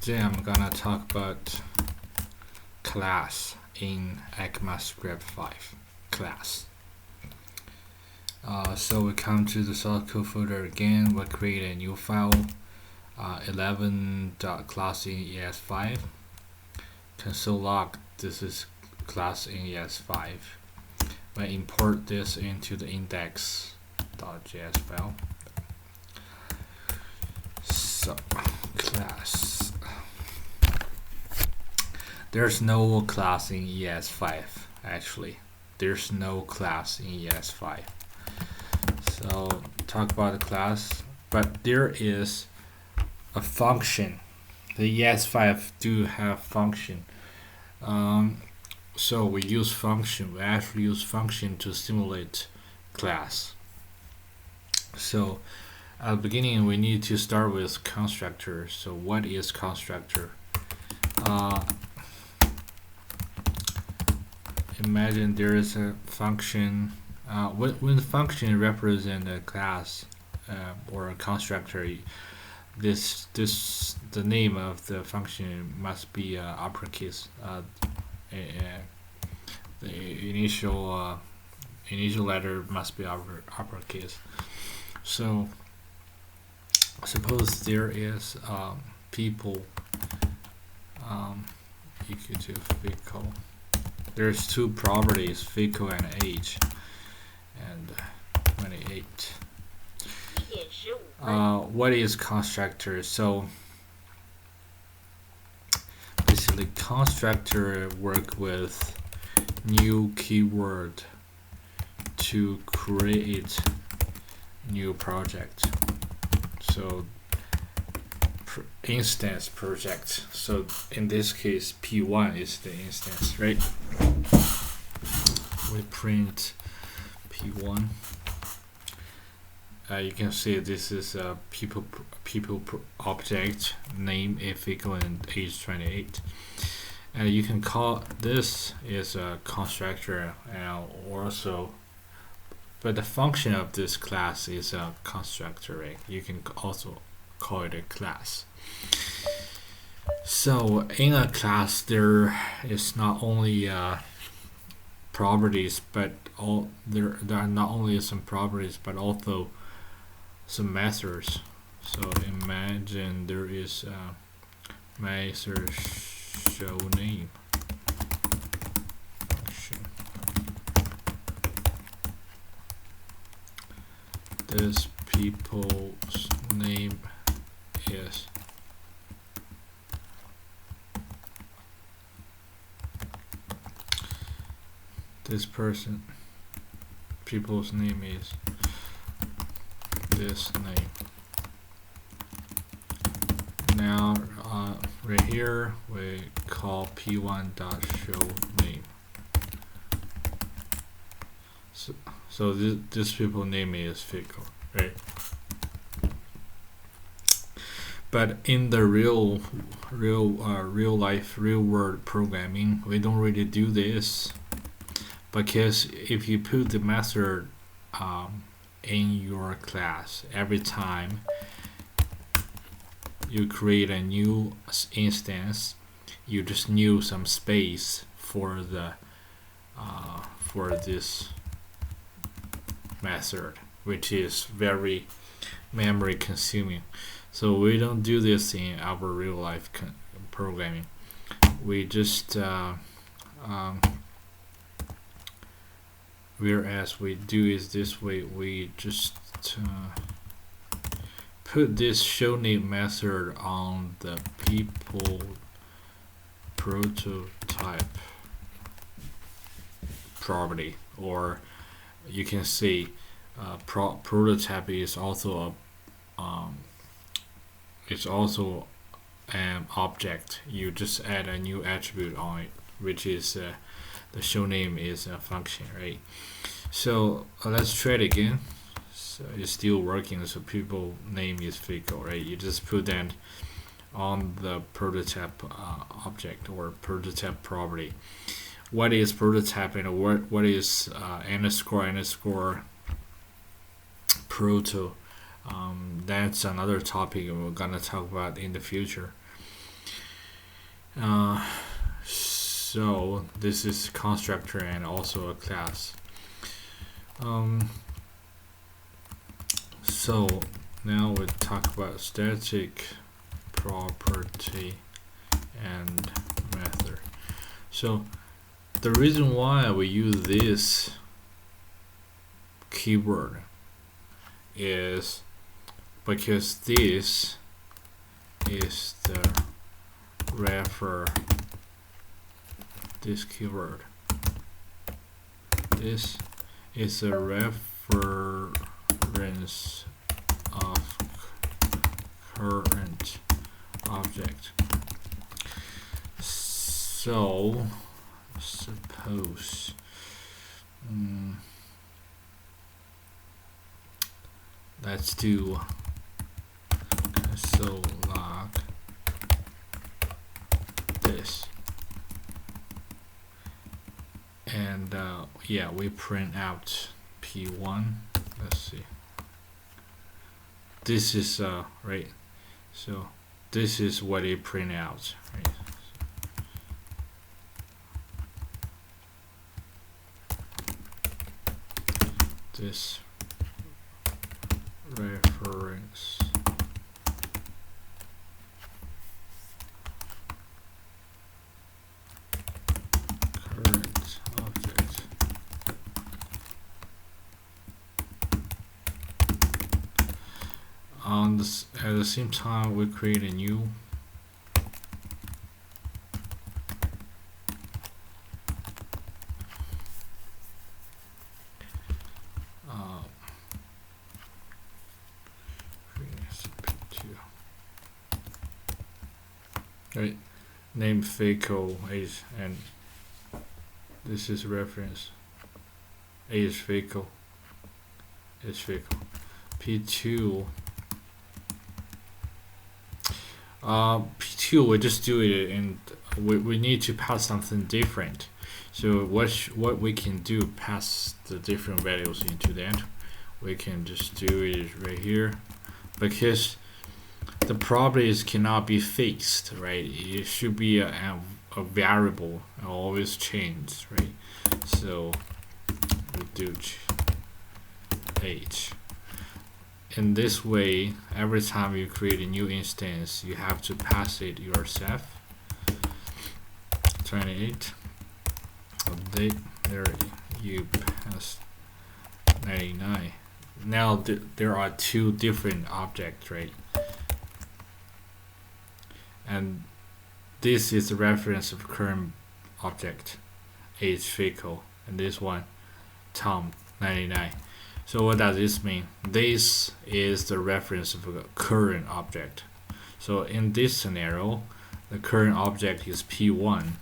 Today I'm gonna talk about class in ECMAScript 5 class. So we come to the source code folder again. We'll create a new file, 11.class in ES5. Console log, this is class in ES5. We import this into the index.js file. So class. There's no class in ES5 actually. There's no class in ES5. So talk about the class, but there is a function. The ES5 do have function. So we use function. We actually use function to simulate class. So at the beginning, we need to start with constructor. So what is constructor? Imagine there is a function. When the function represents a class or a constructor, the name of the function must be uppercase. The initial letter must be uppercase. So suppose there is people equal to vehicle. There's two properties, vehicle and age, and 28. What is constructor? So basically constructor work with new keyword to create new project. So instance project. So in this case P1 is the instance, right? We print P1. You can see this is a people object, name a vehicle and age 28. And you can call this is a constructor, and also, but the function of this class is a constructor, right? You can also call it a class. So in a class there is not only properties, but there are not only some properties but also some methods. So imagine there is a method show name function. This people's name is this person. People's name is this name. Now right here we call p1.showName. So this people name is vehicle, right? But in the real world programming, we don't really do this, because if you put the method in your class, every time you create a new instance, you just need some space for the for this method, which is very memory consuming. So we don't do this in our real life programming. We just whereas we do is this way. We just put this showName method on the people prototype property, or you can see prototype is also an object. You just add a new attribute on it, which is the showName is a function, right? So let's try it again. So it's still working. So people name is vehicle, right? You just put that on the prototype object or prototype property. What is prototype and what is underscore proto? That's another topic we're gonna talk about in the future. So this is constructor and also a class. So now we talk about static property and method. So the reason why we use this keyword is because this is the this keyword. This is a reference of current object. So suppose let's do console log this, and yeah, we print out P1. Let's see. This is right. So this is what it print out, right? This reference current object. On this, at the same time, we create a new right, name vehicle is, and this is reference is vehicle, is vehicle. P2 P2 we just do it, and we need to pass something different. So what we can do, pass the different values into that. We can just do it right here, because the properties cannot be fixed, right? It should be a variable, always change, right? So we do h. In this way, every time you create a new instance, you have to pass it yourself. 28 update, there you pass 99. Now there are two different objects, right? And this is the reference of current object, age vehicle, and this one, Tom 99. So what does this mean? This is the reference of a current object. So in this scenario, the current object is P1,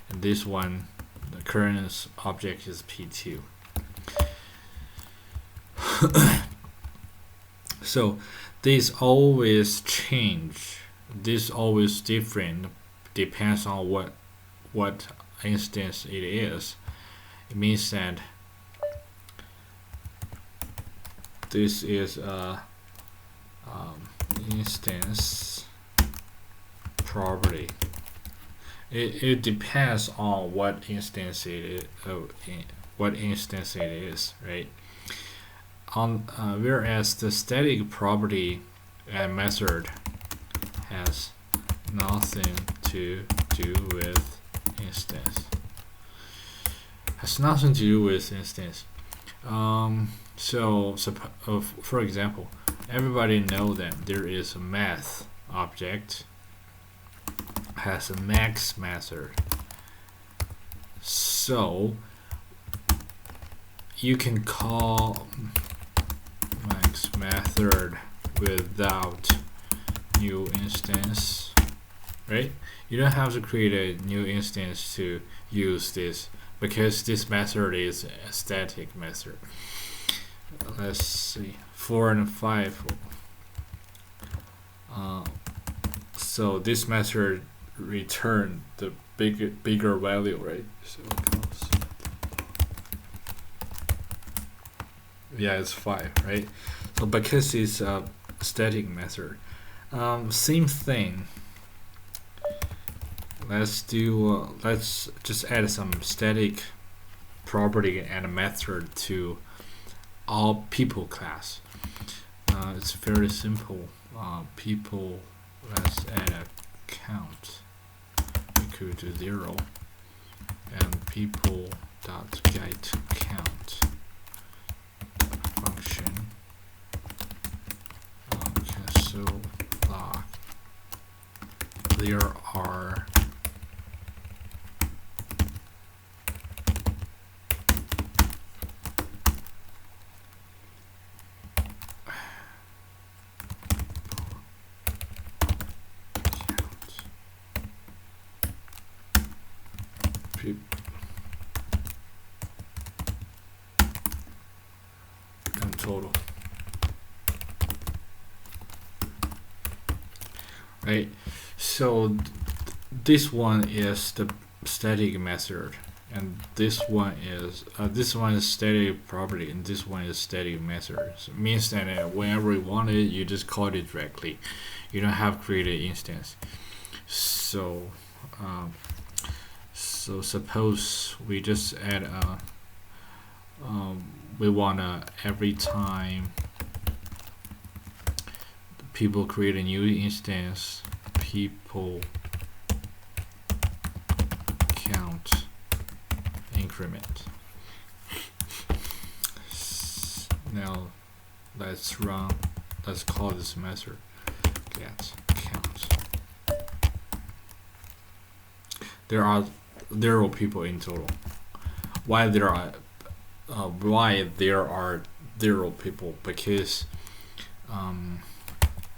and this one, the current object is P2. So these always change. This always different, depends on what instance it is. It means that this is a instance property. It depends on what instance it is, right? Whereas the static property and method has nothing to do with instance. Has nothing to do with instance. So for example, everybody know that there is a math object has a max method. So you can call max method without new instance, right? You don't have to create a new instance to use this, because this method is a static method. Let's see, 4 and 5. So this method return the bigger value, right? So yeah, it's 5, right? So because it's a static method. Same thing let's just add some static property and a method to all people class. It's very simple. People, let's add a count equal to 0, and people dot get count function cancel log. There are and total, right? So this one is the static method, and this one is static property, and this one is static method. So it means that whenever you want it, you just call it directly. You don't have to create an instance. So so suppose we just add we wanna every time people create a new instance, people count increment. Now let's call this method get count. There are 0 people in total. Why there are 0 people? Because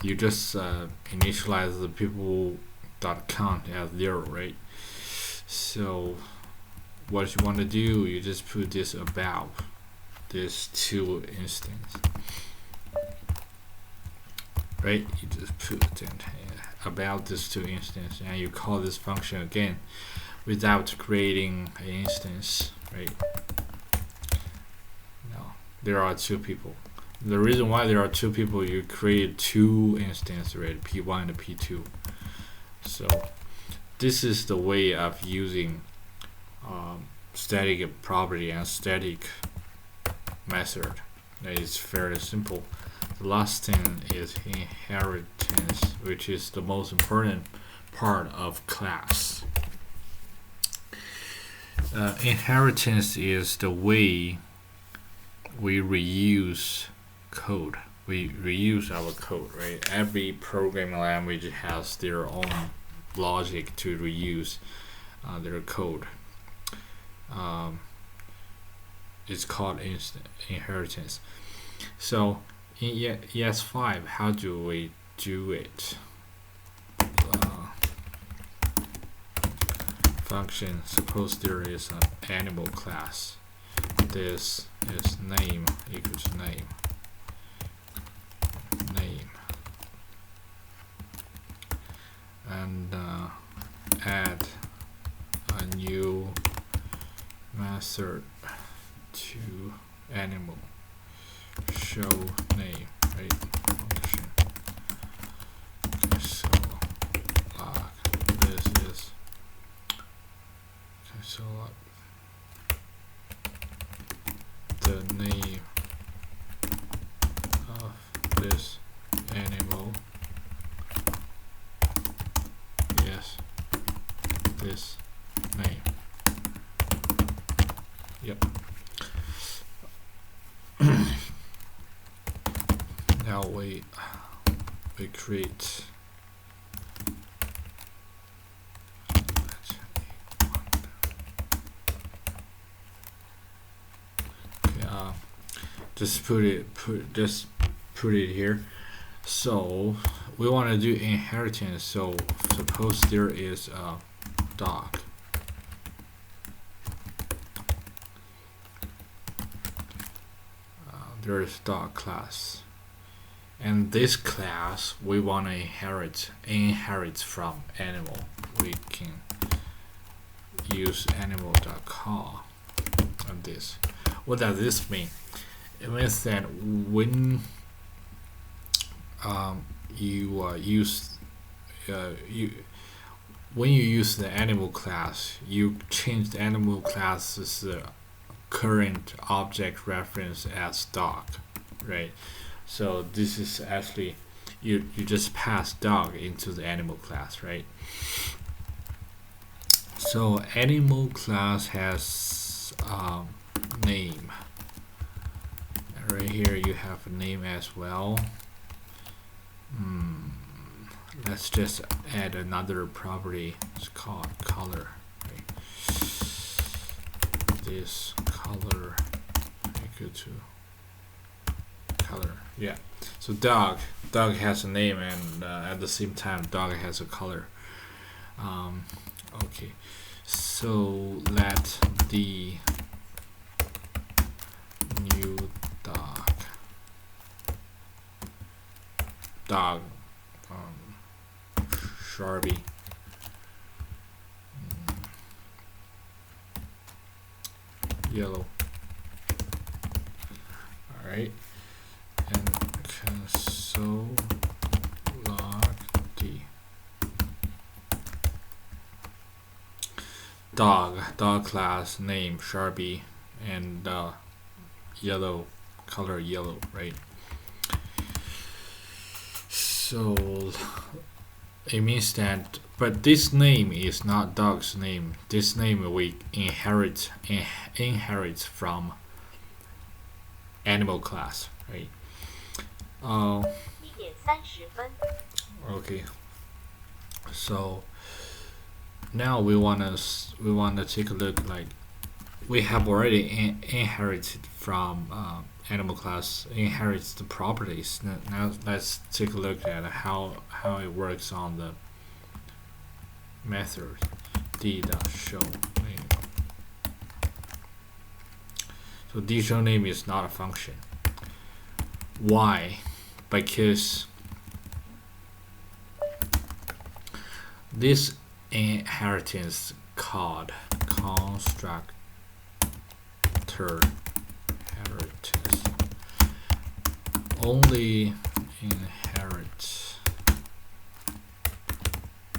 you just initialize the people dot count as 0, right? So what you want to do, you just put this about this two instance, right? You just put about this two instance, and you call this function again without creating an instance, right? Now there are 2 people. The reason why there are 2 people, you create 2 instances, right? P1 and P2. So this is the way of using static property and static method. That is very simple. The last thing is inheritance, which is the most important part of class. Inheritance is the way we reuse code. We reuse our code, right? Every programming language has their own logic to reuse their code. It's called inheritance. So in ES5, how do we do it? Function, suppose there is an animal class. This is name equals name. And add a new method to animal, show name, right? Function. Okay, so this is okay, so the name of this animal. Yes, this name. Yep. Now we create just put it here. So we want to do inheritance. So suppose there is a dog. There is dog class, and this class we want to inherit from animal. We can use animal.call on this. What does this mean? It means that when when you use the animal class, you change the animal class's current object reference as dog, right? So this is actually you just pass dog into the animal class, right? So animal class has name. Right here you have a name as well. Let's just add another property. It's called color. Right? This color equal to color. Yeah. So dog has a name, and at the same time, dog has a color. Okay. So let the new dog Sharpie yellow. All right, and console log d dog class name Sharpie and yellow color yellow, right? So it means that, but this name is not dog's name. This name we inherit from animal class, right? Okay. So now we wanna take a look. Like we have already inherited from animal class, inherits the properties. Now let's take a look at how it works on the method d.show name. So d.show name is not a function. Why? Because this inheritance called constructor inheritance only inherits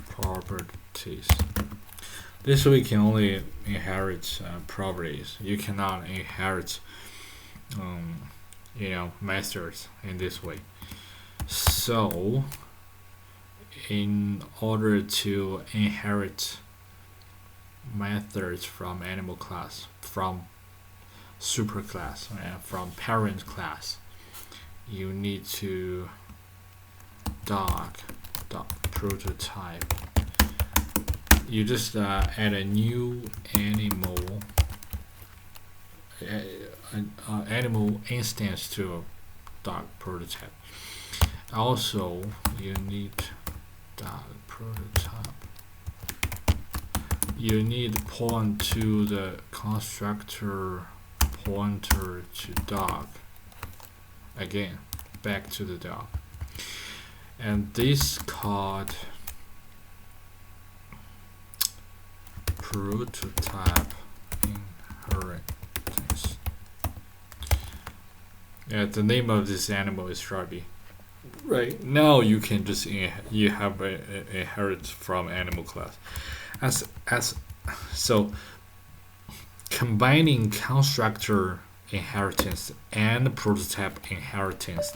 properties. This way can only inherit properties. You cannot inherit methods in this way. So in order to inherit methods from animal class, from superclass, and from parent class, you need to dot prototype. You just add a new animal instance to a dot prototype. Also, you need dot prototype. You need to point to the constructor pointer to dog. Again, back to the dog. And this called prototype inheritance. Yeah, the name of this animal is Sharpie. Right now, you can just you have a inherit from animal class. So combining constructor inheritance and prototype inheritance.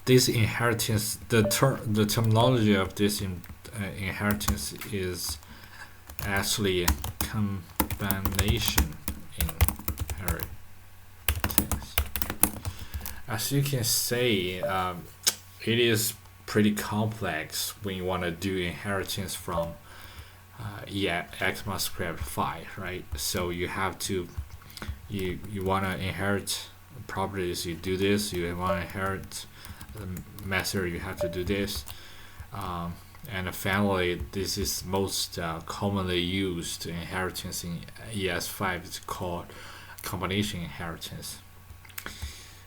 This inheritance, the terminology of this inheritance is actually combination inheritance. As you can say, it is pretty complex when you want to do inheritance from ECMAScript 5, right? So you have to you want to inherit properties, you do this. You want to inherit the method, you have to do this. And finally, this is most commonly used inheritance in ES5. It's called combination inheritance.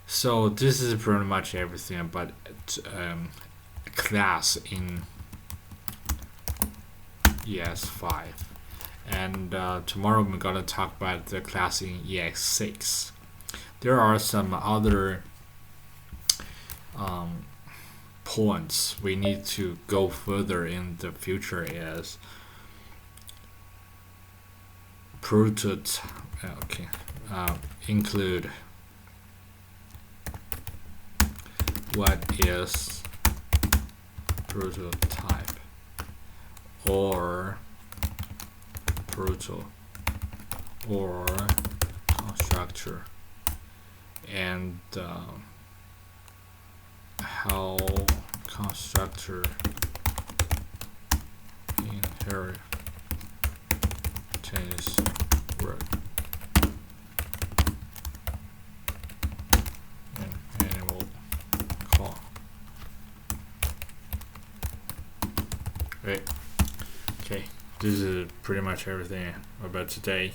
So this is pretty much everything about class in ES5. And tomorrow we're gonna talk about the class in ES6. There are some other points we need to go further in the future is prototype. Okay, include what is prototype or or constructor, and how constructor inheritance work, and animal call. Right. Okay. This is pretty much everything about today.